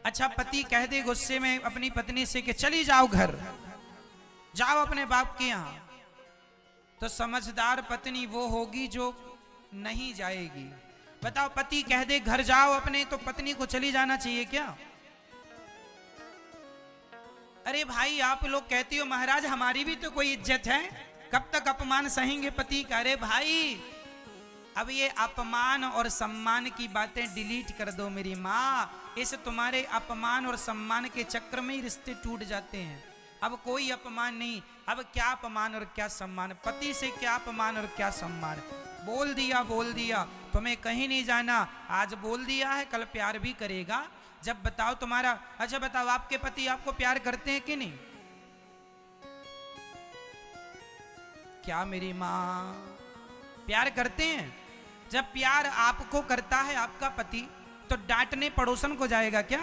अच्छा पति कह दे गुस्से में अपनी पत्नी से कि चली जाओ घर, जाओ अपने बाप के यहां, तो समझदार पत्नी वो होगी जो नहीं जाएगी। बताओ पति कह दे घर जाओ अपने, तो पत्नी को चली जाना चाहिए क्या? अरे भाई आप लोग कहते हो महाराज हमारी भी तो कोई इज्जत है, कब तक अपमान सहेंगे पति का? अरे भाई अब ये अपमान और सम्मान की बातें डिलीट कर दो मेरी माँ। इस तुम्हारे अपमान और सम्मान के चक्कर में ही रिश्ते टूट जाते हैं। अब कोई अपमान नहीं, अब क्या अपमान और क्या सम्मान, पति से क्या अपमान और क्या सम्मान। बोल दिया, तुम्हें कहीं नहीं जाना, आज बोल दिया है कल प्यार भी करेगा। जब बताओ तुम्हारा, अच्छा बताओ आपके पति आपको प्यार करते हैं कि नहीं? क्या मेरी माँ प्यार करते हैं? जब प्यार आपको करता है आपका पति, तो डांटने पड़ोसन को जाएगा क्या?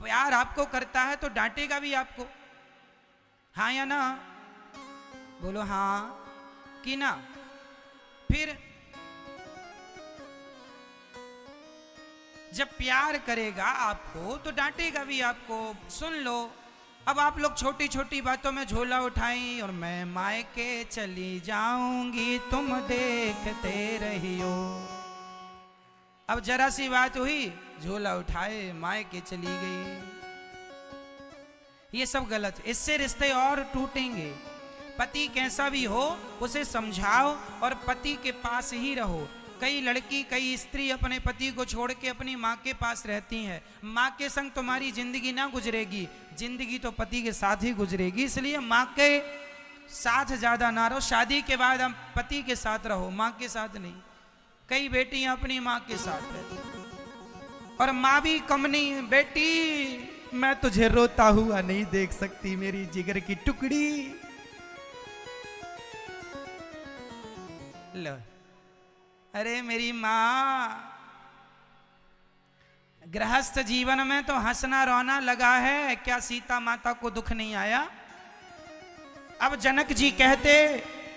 प्यार आपको करता है तो डांटेगा भी आपको, हाँ या ना? बोलो हाँ कि ना? फिर जब प्यार करेगा आपको तो डांटेगा भी आपको। सुन लो, अब आप लोग छोटी छोटी बातों में झोला उठाई और मैं मायके चली जाऊंगी तुम देखते रहियो। अब जरा सी बात हुई, झोला उठाए मायके चली गई। ये सब गलत, इससे रिश्ते और टूटेंगे। पति कैसा भी हो उसे समझाओ और पति के पास ही रहो। कई लड़की कई स्त्री अपने पति को छोड़ के अपनी माँ के पास रहती हैं। माँ के संग तुम्हारी जिंदगी ना गुजरेगी, जिंदगी तो पति के साथ ही गुजरेगी। इसलिए माँ के साथ ज्यादा ना रहो, शादी के बाद हम पति के साथ रहो, माँ के साथ नहीं। कई बेटियां अपनी माँ के साथ रहती और माँ भी कम नहीं है। बेटी मैं तुझे रोता हुआ नहीं देख सकती, मेरी जिगर की टुकड़ी। लो, अरे मेरी माँ, गृहस्थ जीवन में तो हंसना रोना लगा है, क्या सीता माता को दुख नहीं आया? अब जनक जी कहते,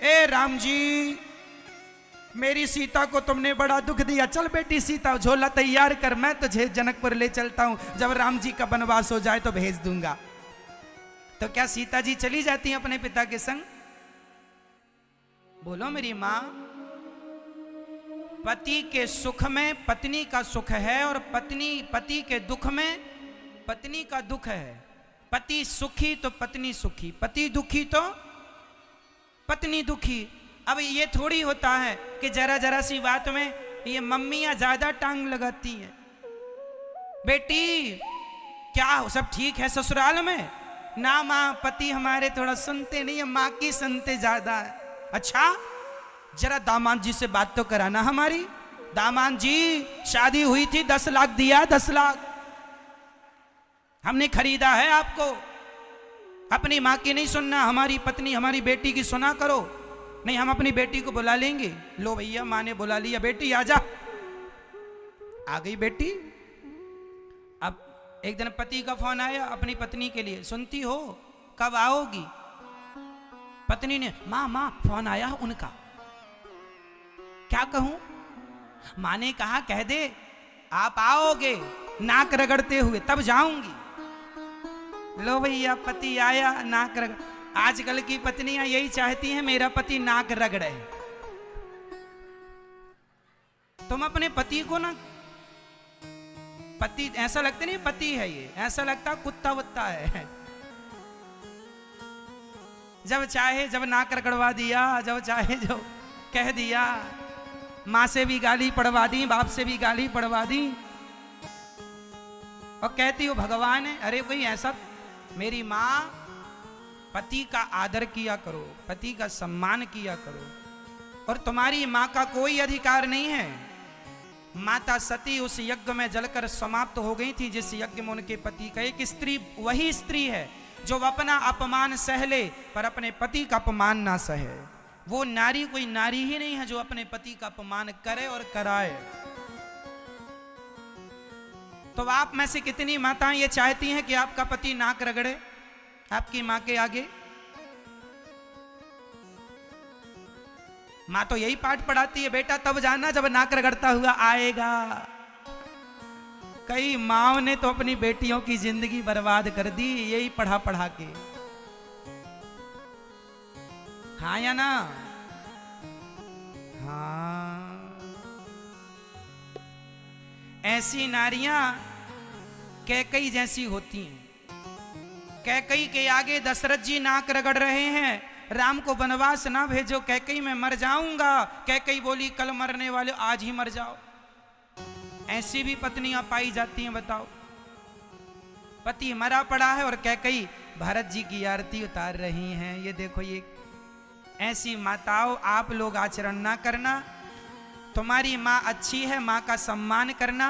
ए राम जी मेरी सीता को तुमने बड़ा दुख दिया, चल बेटी सीता झोला तैयार कर, मैं तुझे जनकपुर ले चलता हूं, जब राम जी का वनवास हो जाए तो भेज दूंगा। तो क्या सीता जी चली जाती हैं अपने पिता के संग? बोलो मेरी माँ। पति के सुख में पत्नी का सुख है और पति के दुख में पत्नी का दुख है। पति सुखी तो पत्नी सुखी, पति दुखी तो पत्नी दुखी। अब ये थोड़ी होता है कि जरा जरा सी बात में ये मम्मियां ज्यादा टांग लगाती हैं। बेटी क्या सब ठीक है ससुराल में? ना माँ, पति हमारे थोड़ा सुनते नहीं है, माँ की सुनते ज्यादा है। अच्छा जरा दामाद जी से बात तो कराना हमारी। दामाद जी शादी हुई थी, 10 लाख दिया, 10 लाख हमने खरीदा है आपको। अपनी माँ की नहीं सुनना, हमारी पत्नी हमारी बेटी की सुना करो। नहीं हम अपनी बेटी को बुला लेंगे। लो भैया माँ ने बुला लिया, बेटी आजा। आ गई बेटी। अब एक दिन पति का फोन आया अपनी पत्नी के लिए, सुनती हो कब आओगी? पत्नी ने, माँ माँ फोन आया उनका। क्या कहूं? माँ ने कहा कह दे आप आओगे नाक रगड़ते हुए तब जाऊंगी। लो भैया पति आया, नाक रगड़। आजकल की पत्नियां यही चाहती हैं मेरा पति नाक रगड़े। तुम अपने पति को ना, पति ऐसा लगता नहीं पति है ये, ऐसा लगता कुत्ता वुत्ता है। जब चाहे जब नाक रगड़वा दिया, जब चाहे जो कह दिया। माँ से भी गाली पड़वा दी, बाप से भी गाली पड़वा दी और कहती हो भगवान है। अरे कोई ऐसा, मेरी माँ पति का आदर किया करो, पति का सम्मान किया करो। और तुम्हारी माँ का कोई अधिकार नहीं है। माता सती उस यज्ञ में जलकर समाप्त हो गई थी जिस यज्ञ में उनके पति का। एक स्त्री वही स्त्री है जो अपना अपमान सह ले पर अपने पति का अपमान ना सहे। वो नारी कोई नारी ही नहीं है जो अपने पति का अपमान करे और कराए। तो आप में से कितनी माताएं ये चाहती हैं कि आपका पति नाक रगड़े आपकी मां के आगे? मां तो यही पाठ पढ़ाती है, बेटा तब जाना जब नाक रगड़ता हुआ आएगा। कई माओ ने तो अपनी बेटियों की जिंदगी बर्बाद कर दी यही पढ़ा पढ़ा के। हाँ या ना? हाँ। ऐसी नारियां कैकई जैसी होती हैं। कैकई के आगे दशरथ जी नाक रगड़ रहे हैं, राम को वनवास ना भेजो, कैकई मैं मर जाऊंगा। कैकई बोली कल मरने वाले आज ही मर जाओ। ऐसी भी पत्नियां पाई जाती हैं, बताओ। पति मरा पड़ा है और कैकई भरत जी की आरती उतार रही हैं। ये देखो, ये ऐसी माताओं आप लोग आचरण ना करना। तुम्हारी माँ अच्छी है, माँ का सम्मान करना,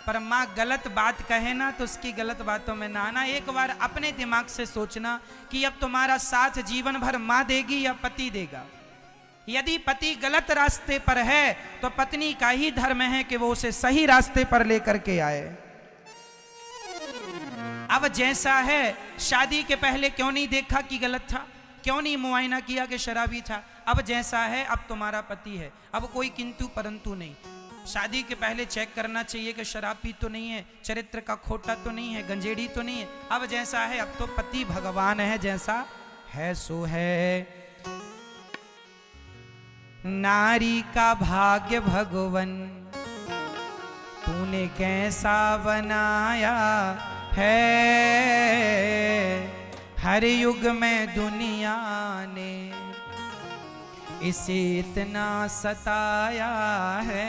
पर माँ गलत बात कहे ना तो उसकी गलत बातों में ना आना। एक बार अपने दिमाग से सोचना कि अब तुम्हारा साथ जीवन भर माँ देगी या पति देगा। यदि पति गलत रास्ते पर है तो पत्नी का ही धर्म है कि वो उसे सही रास्ते पर लेकर के आए। अब जैसा है, शादी के पहले क्यों नहीं देखा कि गलत था? क्यों नहीं मुआयना किया कि शराबी था? अब जैसा है, अब तुम्हारा पति है, अब कोई किंतु परंतु नहीं। शादी के पहले चेक करना चाहिए कि शराब पी तो नहीं है, चरित्र का खोटा तो नहीं है, गंजेड़ी तो नहीं है। अब जैसा है, अब तो पति भगवान है, जैसा है सो है। नारी का भाग्य भगवन तूने कैसा बनाया है, हर युग में दुनिया ने इसे इतना सताया है।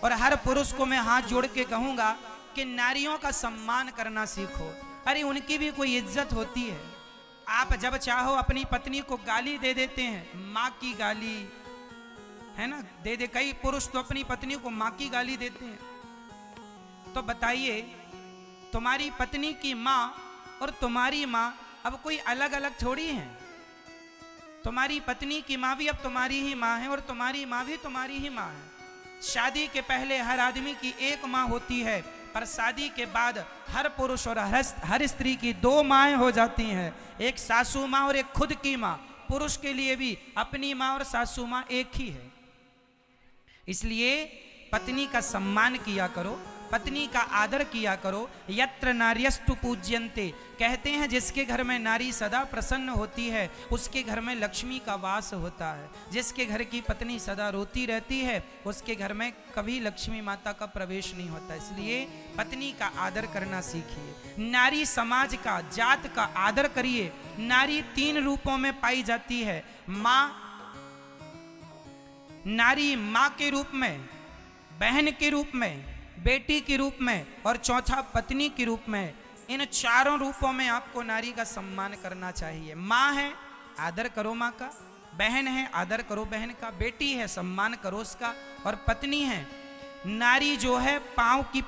और हर पुरुष को मैं हाथ जोड़ के कहूंगा कि नारियों का सम्मान करना सीखो। अरे उनकी भी कोई इज्जत होती है। आप जब चाहो अपनी पत्नी को गाली दे देते हैं, माँ की गाली है ना, दे दे। कई पुरुष तो अपनी पत्नी को माँ की गाली देते हैं। तो बताइए, तुम्हारी पत्नी की माँ और तुम्हारी माँ अब कोई अलग अलग थोड़ी है। तुम्हारी पत्नी की माँ भी अब तुम्हारी ही माँ है और तुम्हारी माँ भी तुम्हारी ही माँ है। शादी के पहले हर आदमी की एक माँ होती है, पर शादी के बाद हर पुरुष और हर स्त्री की दो माएँ हो जाती हैं, एक सासू माँ और एक खुद की माँ। पुरुष के लिए भी अपनी माँ और सासू माँ एक ही है। इसलिए पत्नी का सम्मान किया करो, पत्नी का आदर किया करो। यत्र नार्यस्तु पूज्यन्ते, कहते हैं जिसके घर में नारी सदा प्रसन्न होती है उसके घर में लक्ष्मी का वास होता है। जिसके घर की पत्नी सदा रोती रहती है उसके घर में कभी लक्ष्मी माता का प्रवेश नहीं होता। इसलिए पत्नी का आदर करना सीखिए। नारी समाज का, जात का आदर करिए। नारी 3 रूपों में पाई जाती है। माँ, नारी माँ के रूप में, बहन के रूप में, बेटी के रूप में और चौथा पत्नी के रूप में। इन 4 रूपों में आपको नारी का सम्मान करना चाहिए। माँ है, आदर करो माँ का। बहन है, आदर करो बहन का। बेटी है, सम्मान करो उसका। और पत्नी है, नारी जो है पांव की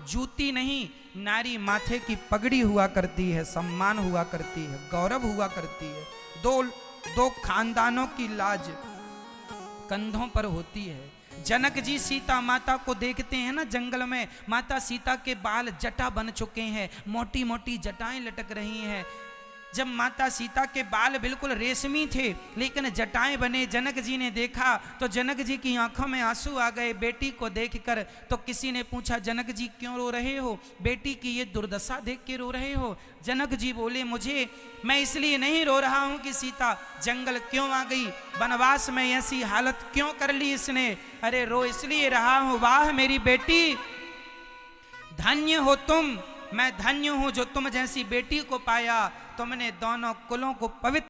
जूती नहीं, नारी माथे की पगड़ी हुआ करती है, सम्मान हुआ करती है, गौरव हुआ करती है। दो खानदानों की लाज कंधों पर होती है। जनक जी सीता माता को देखते हैं ना जंगल में, माता सीता के बाल जटा बन चुके हैं, मोटी मोटी जटाएं लटक रही हैं। जब माता सीता के बाल बिल्कुल रेशमी थे लेकिन जटाएं बने, जनक जी ने देखा तो जनक जी की आंखों में आंसू आ गए बेटी को देखकर। तो किसी ने पूछा, जनक जी क्यों रो रहे हो, बेटी की ये दुर्दशा देख के रो रहे हो? जनक जी बोले, मैं इसलिए नहीं रो रहा हूं कि सीता जंगल क्यों आ गई, वनवास में ऐसी हालत क्यों कर ली इसने। अरे रो इसलिए रहा हूं, वाह मेरी बेटी, धन्य हो तुम, मैं धन्य हूं जो तुम जैसी बेटी को पाया। तुमने दोनों कुलों को पवित्र